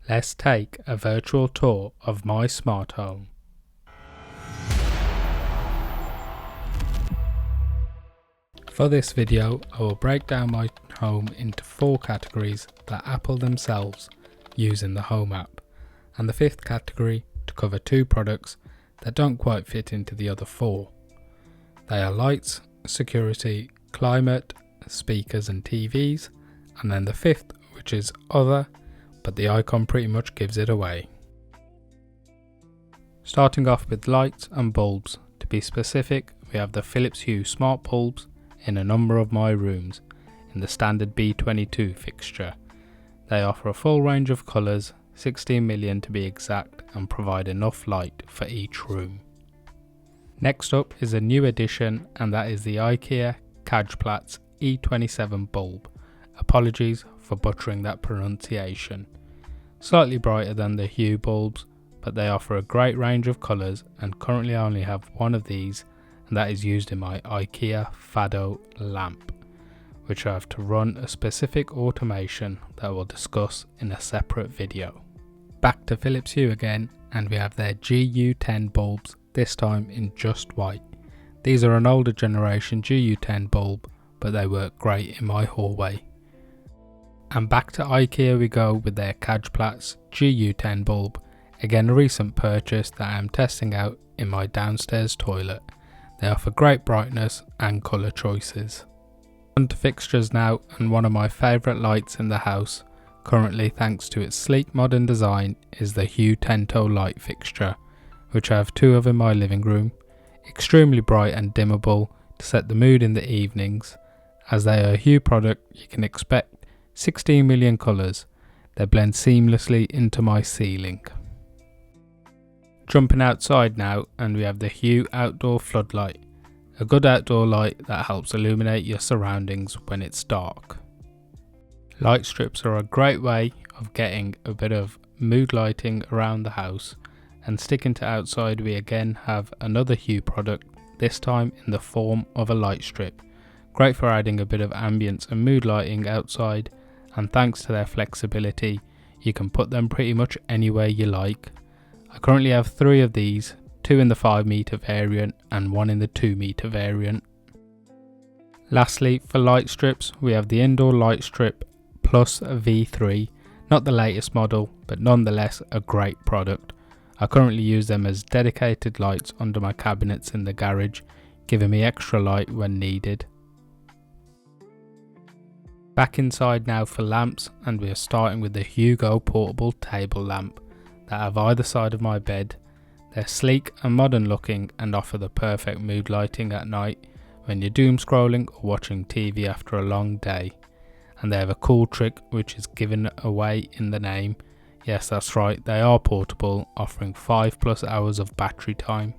Let's take a virtual tour of my smart home. For this video, I will break down my home into 4 categories that Apple themselves use in the Home app, and the 5th category to cover 2 products that don't quite fit into the other 4. They are lights, security, climate, speakers and TVs, and then the 5th, which is other, but the icon pretty much gives it away. Starting off with lights and bulbs. To be specific, we have the Philips Hue smart bulbs in a number of my rooms in the standard B22 fixture. They offer a full range of colours, 16 million to be exact, and provide enough light for each room. Next up is a new addition, and that is the IKEA Kajplatz E27 bulb. Apologies for butchering that pronunciation. Slightly brighter than the Hue bulbs, but they offer a great range of colours, and currently I only have one of these, and that is used in my IKEA Fado lamp, which I have to run a specific automation that I will discuss in a separate video. Back to Philips Hue again, and we have their GU10 bulbs, this time in just white. These are an older generation GU10 bulb, but they work great in my hallway. And back to IKEA we go with their Kajplatz GU10 bulb, again a recent purchase that I am testing out in my downstairs toilet. They offer great brightness and colour choices. On to fixtures now, and one of my favourite lights in the house, currently thanks to its sleek modern design, is the Hue Tento light fixture, which I have 2 of in my living room. Extremely bright and dimmable to set the mood in the evenings. As they are a Hue product, you can expect 16 million colours. They blend seamlessly into my ceiling. Jumping outside now, and we have the Hue outdoor floodlight, a good outdoor light that helps illuminate your surroundings when it's dark. Light strips are a great way of getting a bit of mood lighting around the house, and sticking to outside we again have another Hue product, this time in the form of a light strip. Great for adding a bit of ambience and mood lighting outside, and thanks to their flexibility you can put them pretty much anywhere you like. I currently have 3 of these, 2 in the 5 meter variant and 1 in the 2 meter variant. Lastly, for light strips we have the indoor light strip plus V3, not the latest model but nonetheless a great product. I currently use them as dedicated lights under my cabinets in the garage, giving me extra light when needed. Back inside now for lamps, and we are starting with the Hugo portable table lamp that I have either side of my bed. They're sleek and modern looking and offer the perfect mood lighting at night when you're doom scrolling or watching TV after a long day. And they have a cool trick which is given away in the name. Yes, that's right, they are portable, offering 5+ hours of battery time.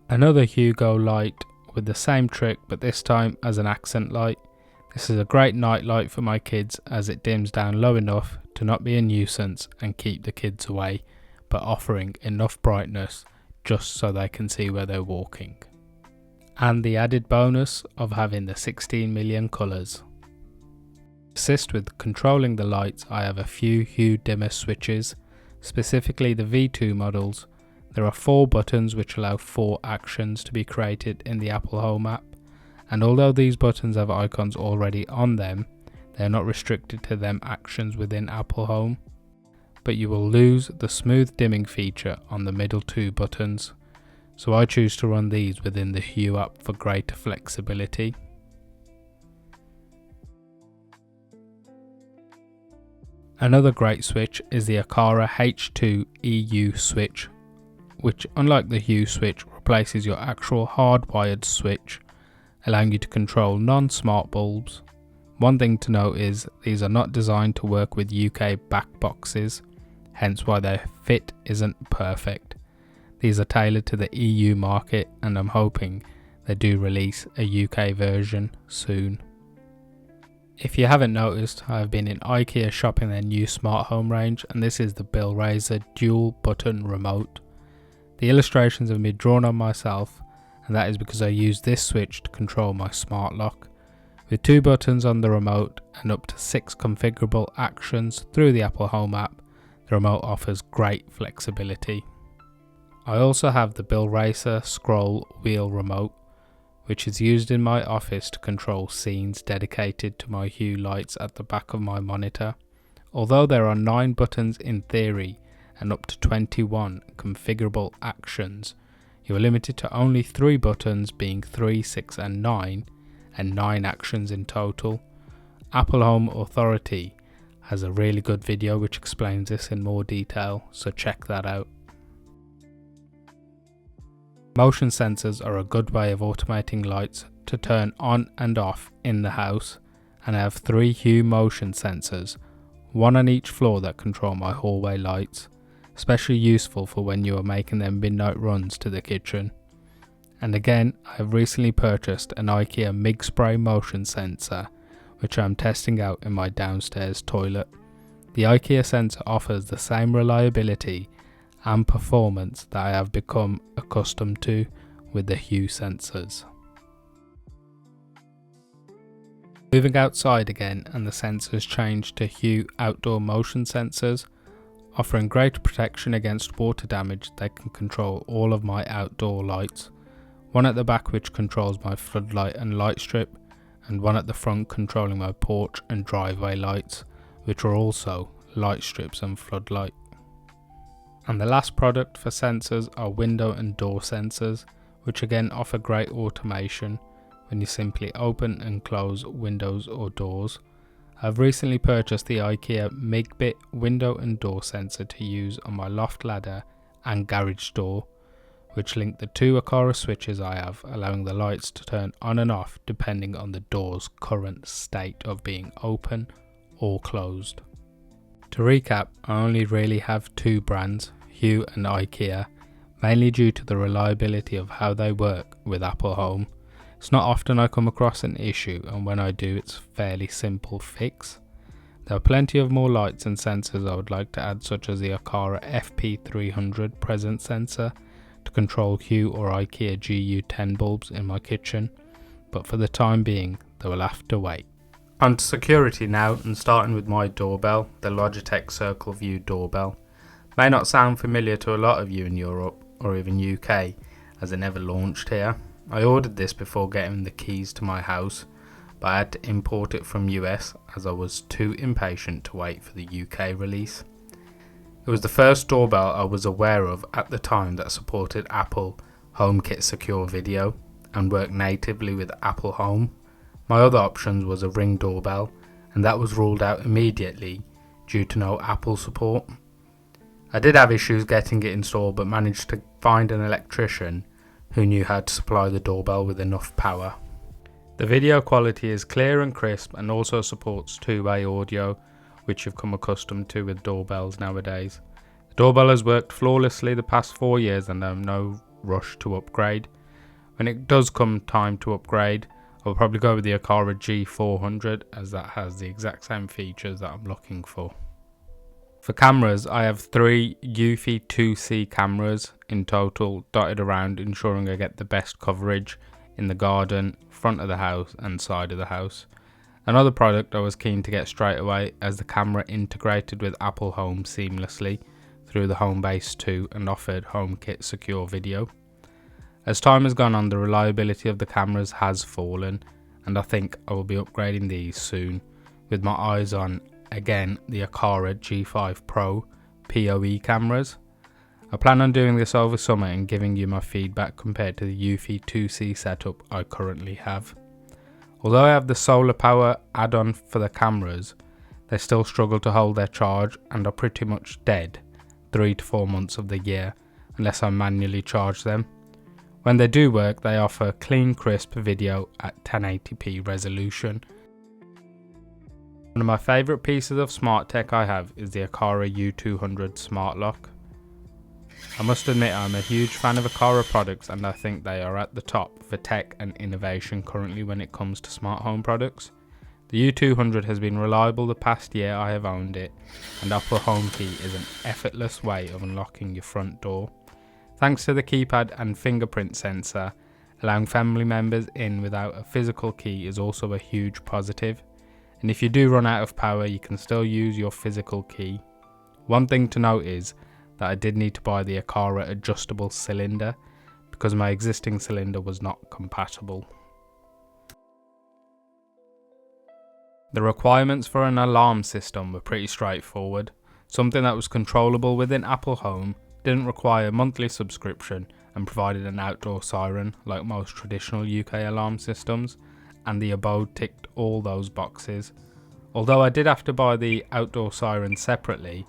Another Hugo light with the same trick, but this time as an accent light. This is a great night light for my kids as it dims down low enough to not be a nuisance and keep the kids away, but offering enough brightness just so they can see where they're walking. And the added bonus of having the 16 million colours. To assist with controlling the lights, I have a few Hue dimmer switches, specifically the V2 models. There are 4 buttons which allow 4 actions to be created in the Apple Home app, and although these buttons have icons already on them, they are not restricted to them actions within Apple Home, but you will lose the smooth dimming feature on the middle 2 buttons, so I choose to run these within the Hue app for greater flexibility. Another great switch is the Aqara H2 EU switch, which, unlike the Hue switch, replaces your actual hardwired switch, allowing you to control non-smart bulbs. One thing to note is these are not designed to work with UK back boxes, hence why their fit isn't perfect. These are tailored to the EU market, and I'm hoping they do release a UK version soon. If you haven't noticed, I have been in IKEA shopping their new smart home range, and this is the Bill Razor dual button remote. The illustrations have been drawn on myself, and that is because I use this switch to control my smart lock. With 2 buttons on the remote and up to 6 configurable actions through the Apple Home app, the remote offers great flexibility. I also have the Bill Racer scroll wheel remote, which is used in my office to control scenes dedicated to my Hue lights at the back of my monitor. Although there are 9 buttons in theory and up to 21 configurable actions, you are limited to only 3 buttons, being 3, 6 and 9 actions in total. Apple Home Authority has a really good video which explains this in more detail, so check that out. Motion sensors are a good way of automating lights to turn on and off in the house, and I have 3 Hue motion sensors, 1 on each floor, that control my hallway lights, especially useful for when you are making them midnight runs to the kitchen. And again, I have recently purchased an IKEA MIG spray motion sensor, which I am testing out in my downstairs toilet. The IKEA sensor offers the same reliability and performance that I have become accustomed to with the Hue sensors. Moving outside again, and the sensors changed to Hue outdoor motion sensors, offering greater protection against water damage. They can control all of my outdoor lights, 1 at the back which controls my floodlight and light strip, and 1 at the front controlling my porch and driveway lights, which are also light strips and floodlight. And the last product for sensors are window and door sensors, which again offer great automation when you simply open and close windows or doors. I've recently purchased the IKEA MIGBIT window and door sensor to use on my loft ladder and garage door, which link the 2 Aqara switches I have, allowing the lights to turn on and off depending on the door's current state of being open or closed. To recap, I only really have 2 brands, Hue and IKEA, mainly due to the reliability of how they work with Apple Home. It's not often I come across an issue, and when I do, it's a fairly simple fix. There are plenty of more lights and sensors I would like to add, such as the Aqara FP300 presence sensor to control Hue or IKEA GU10 bulbs in my kitchen, but for the time being they will have to wait. On to security now, and starting with my doorbell, the Logitech Circle View doorbell. May not sound familiar to a lot of you in Europe or even UK, as it never launched here. I ordered this before getting the keys to my house, but I had to import it from US as I was too impatient to wait for the UK release. It was the first doorbell I was aware of at the time that supported Apple HomeKit Secure Video and worked natively with Apple Home. My other options was a Ring doorbell, and that was ruled out immediately due to no Apple support. I did have issues getting it installed, but managed to find an electrician who knew how to supply the doorbell with enough power. The video quality is clear and crisp, and also supports 2-way audio, which you've come accustomed to with doorbells nowadays. The doorbell has worked flawlessly the past 4 years, and I'm no rush to upgrade. When it does come time to upgrade, I'll probably go with the Aqara G400, as that has the exact same features that I'm looking for. For cameras, I have 3 Eufy 2C cameras in total dotted around, ensuring I get the best coverage in the garden, front of the house and side of the house. Another product I was keen to get straight away, as the camera integrated with Apple Home seamlessly through the Homebase 2 and offered HomeKit Secure Video. As time has gone on, the reliability of the cameras has fallen, and I think I will be upgrading these soon, with my eyes on, again, the Aqara G5 Pro PoE cameras. I plan on doing this over summer and giving you my feedback compared to the Eufy 2C setup I currently have. Although I have the solar power add-on for the cameras, they still struggle to hold their charge and are pretty much dead 3 to 4 months of the year unless I manually charge them. When they do work, they offer clean, crisp video at 1080p resolution. One of my favourite pieces of smart tech I have is the Aqara U200 Smart Lock. I must admit I'm a huge fan of Aqara products, and I think they are at the top for tech and innovation currently when it comes to smart home products. The U200 has been reliable the past year I have owned it, and Apple Home Key is an effortless way of unlocking your front door. Thanks to the keypad and fingerprint sensor, Allowing family members in without a physical key is also a huge positive, and if you do run out of power you can still use your physical key. One thing to note is that I did need to buy the Aqara adjustable cylinder because my existing cylinder was not compatible. The requirements for an alarm system were pretty straightforward. Something that was controllable within Apple Home, didn't require a monthly subscription, and provided an outdoor siren like most traditional UK alarm systems, and the Abode ticked all those boxes. Although I did have to buy the outdoor siren separately,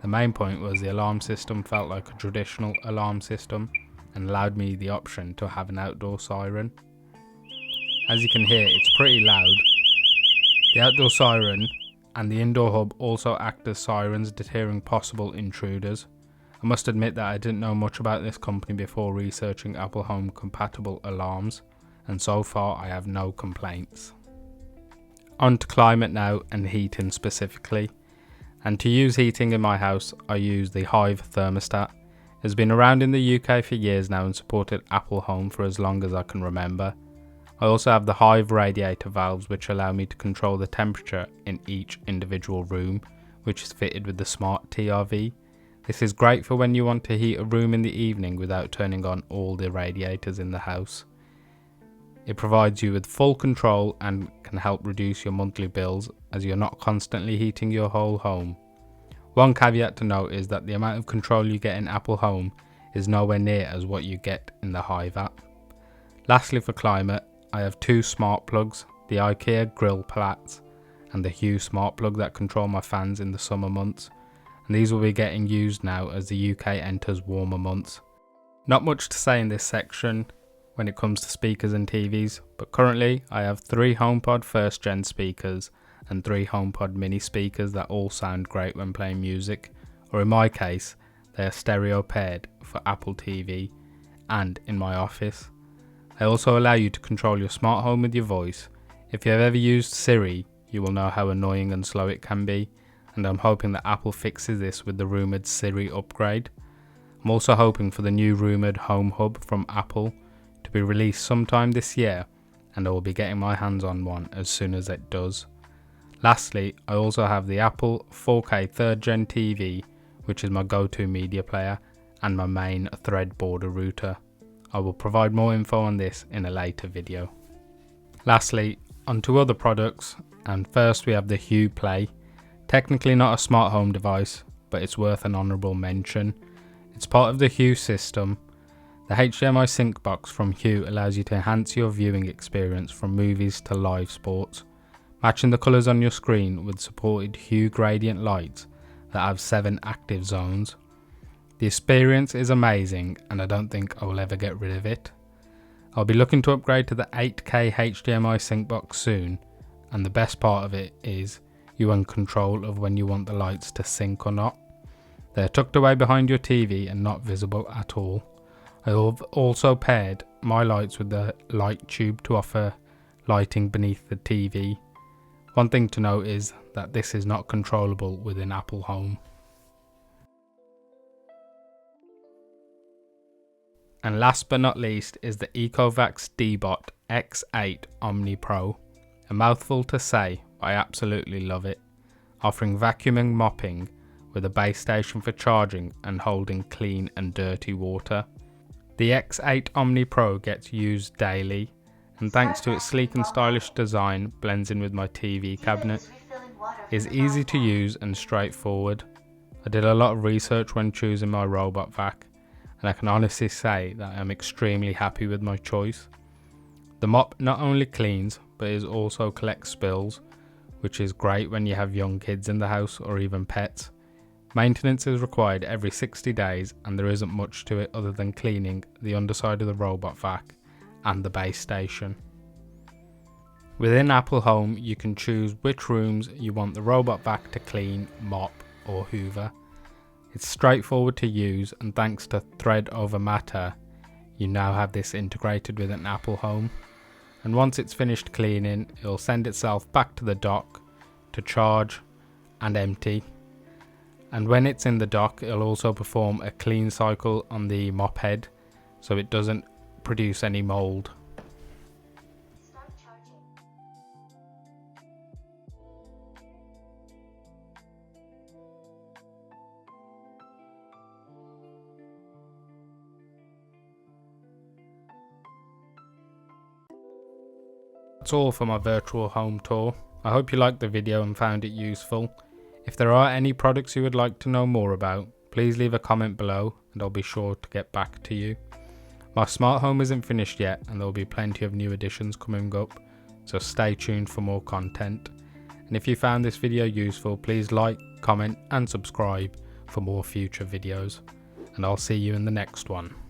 the main point was the alarm system felt like a traditional alarm system and allowed me the option to have an outdoor siren. As you can hear, it's pretty loud. The outdoor siren and the indoor hub also act as sirens, deterring possible intruders. I must admit that I didn't know much about this company before researching Apple Home compatible alarms, and so far I have no complaints. On to climate now, and heating specifically. And to use heating in my house, I use the Hive thermostat. It has been around in the UK for years now and supported Apple Home for as long as I can remember. I also have the Hive radiator valves which allow me to control the temperature in each individual room, which is fitted with the smart TRV. This is great for when you want to heat a room in the evening without turning on all the radiators in the house. It provides you with full control and can help reduce your monthly bills as you're not constantly heating your whole home. One caveat to note is that the amount of control you get in Apple Home is nowhere near as what you get in the Hive app. Lastly, for climate, I have two smart plugs, the IKEA grill plats and the Hue smart plug that control my fans in the summer months, and these will be getting used now as the UK enters warmer months. Not much to say in this section when it comes to speakers and TVs, but currently I have 3 HomePod first gen speakers and 3 HomePod mini speakers that all sound great when playing music, or in my case, they are stereo paired for Apple TV and in my office. They also allow you to control your smart home with your voice. If you have ever used Siri, you will know how annoying and slow it can be, and I'm hoping that Apple fixes this with the rumoured Siri upgrade. I'm also hoping for the new rumoured Home Hub from Apple to be released sometime this year, and I will be getting my hands on one as soon as it does. Lastly, I also have the Apple 4K 3rd Gen TV, which is my go-to media player and my main thread border router. I will provide more info on this in a later video. Lastly, onto other products, and first we have the Hue Play. Technically not a smart home device, but it's worth an honourable mention. It's part of the Hue system. The HDMI sync box from Hue allows you to enhance your viewing experience from movies to live sports, matching the colours on your screen with supported Hue gradient lights that have 7 active zones. The experience is amazing and I don't think I will ever get rid of it. I'll be looking to upgrade to the 8K HDMI sync box soon, and the best part of it is you are in control of when you want the lights to sync or not. They are tucked away behind your TV and not visible at all. I have also paired my lights with the light tube to offer lighting beneath the TV. One thing to note is that this is not controllable within Apple Home. And last but not least is the Ecovacs Dbot X8 Omni Pro. A mouthful to say, but I absolutely love it. Offering vacuuming mopping with a base station for charging and holding clean and dirty water. The X8 Omni Pro gets used daily, and thanks to its sleek and stylish design blends in with my TV cabinet. It is easy to use and straightforward. I did a lot of research when choosing my robot vac, and I can honestly say that I am extremely happy with my choice. The mop not only cleans, but it also collects spills, which is great when you have young kids in the house or even pets. Maintenance is required every 60 days and there isn't much to it other than cleaning the underside of the robot vac and the base station. Within Apple Home, you can choose which rooms you want the robot vac to clean, mop or hoover. It's straightforward to use, and thanks to Thread over Matter, you now have this integrated with an Apple Home. And once it's finished cleaning, it'll send itself back to the dock to charge and empty. And when it's in the dock, it'll also perform a clean cycle on the mop head, so it doesn't produce any mold. Start charging. That's all for my virtual home tour. I hope you liked the video and found it useful. If there are any products you would like to know more about, please leave a comment below and I'll be sure to get back to you. My smart home isn't finished yet and there will be plenty of new additions coming up, so stay tuned for more content. And if you found this video useful, please like, comment and subscribe for more future videos. And I'll see you in the next one.